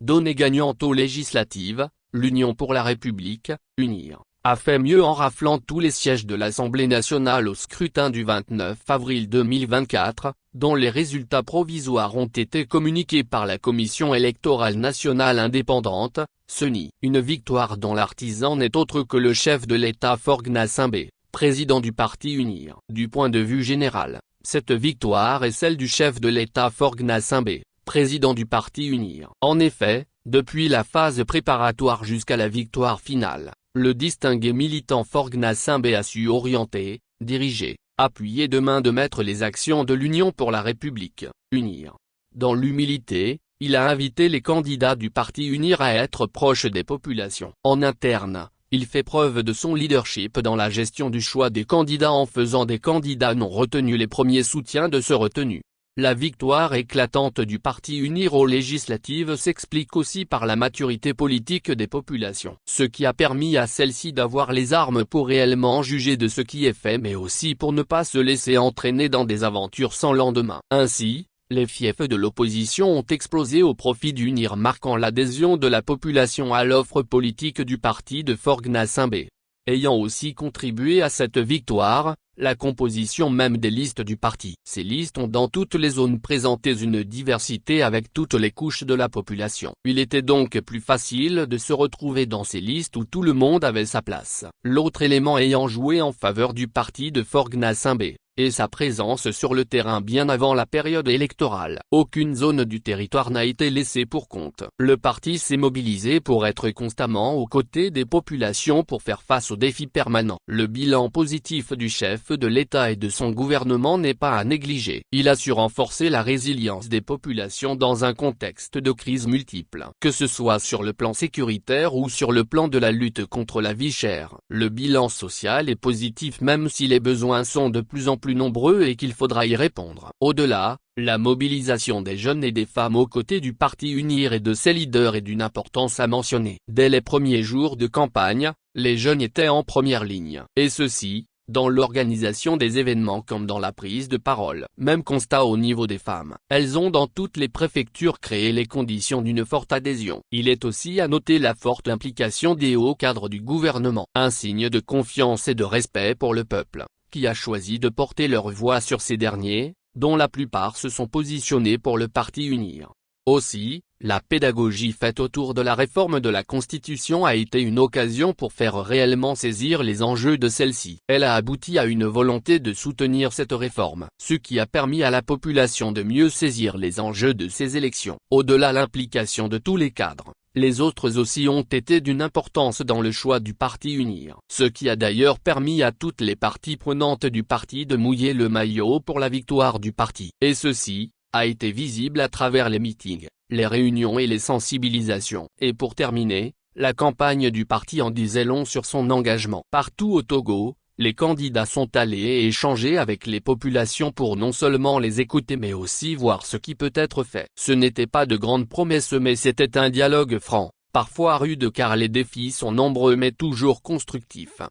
donnée gagnante aux législatives, l'Union pour la République, UNIR, a fait mieux en raflant tous les sièges de l'Assemblée nationale au scrutin du 29 avril 2024, dont les résultats provisoires ont été communiqués par la Commission électorale nationale indépendante, CENI. Une victoire dont l'artisan n'est autre que le chef de l'État Faure Gnassingbé, président du parti UNIR. Du point de vue général, cette victoire est celle du chef de l'État Faure Gnassingbé, président du parti UNIR. En effet, depuis la phase préparatoire jusqu'à la victoire finale, le distingué militant Faure Gnassingbé a su orienter, diriger, appuyer de main de maître les actions de l'Union pour la République, UNIR. Dans l'humilité, il a invité les candidats du parti UNIR à être proches des populations. En interne, il fait preuve de son leadership dans la gestion du choix des candidats en faisant des candidats non retenus les premiers soutiens de ceux retenus. La victoire éclatante du parti UNIR aux législatives s'explique aussi par la maturité politique des populations. Ce qui a permis à celles-ci d'avoir les armes pour réellement juger de ce qui est fait mais aussi pour ne pas se laisser entraîner dans des aventures sans lendemain. Ainsi, les fiefs de l'opposition ont explosé au profit d'UNIR marquant l'adhésion de la population à l'offre politique du parti de Faure Gnassingbé. Ayant aussi contribué à cette victoire, la composition même des listes du parti. Ces listes ont dans toutes les zones présenté une diversité avec toutes les couches de la population. Il était donc plus facile de se retrouver dans ces listes où tout le monde avait sa place. L'autre élément ayant joué en faveur du parti de Faure Gnassingbé, et sa présence sur le terrain bien avant la période électorale. Aucune zone du territoire n'a été laissée pour compte. Le parti s'est mobilisé pour être constamment aux côtés des populations pour faire face aux défis permanents. Le bilan positif du chef de l'État et de son gouvernement n'est pas à négliger. Il a su renforcer la résilience des populations dans un contexte de crise multiple. Que ce soit sur le plan sécuritaire ou sur le plan de la lutte contre la vie chère, le bilan social est positif même si les besoins sont de plus en plus nombreux et qu'il faudra y répondre. Au-delà, la mobilisation des jeunes et des femmes aux côtés du parti UNIR et de ses leaders est d'une importance à mentionner. Dès les premiers jours de campagne, les jeunes étaient en première ligne. Et ceci, dans l'organisation des événements comme dans la prise de parole. Même constat au niveau des femmes. Elles ont dans toutes les préfectures créé les conditions d'une forte adhésion. Il est aussi à noter la forte implication des hauts cadres du gouvernement. Un signe de confiance et de respect pour le peuple, qui a choisi de porter leur voix sur ces derniers, dont la plupart se sont positionnés pour le parti UNIR. Aussi, la pédagogie faite autour de la réforme de la Constitution a été une occasion pour faire réellement saisir les enjeux de celle-ci. Elle a abouti à une volonté de soutenir cette réforme, ce qui a permis à la population de mieux saisir les enjeux de ces élections. Au-delà de l'implication de tous les cadres, les autres aussi ont été d'une importance dans le choix du parti UNIR. Ce qui a d'ailleurs permis à toutes les parties prenantes du parti de mouiller le maillot pour la victoire du parti. Et ceci a été visible à travers les meetings, les réunions et les sensibilisations. Et pour terminer, la campagne du parti en disait long sur son engagement. Partout au Togo, les candidats sont allés échanger avec les populations pour non seulement les écouter mais aussi voir ce qui peut être fait. Ce n'était pas de grandes promesses mais c'était un dialogue franc, parfois rude car les défis sont nombreux mais toujours constructifs.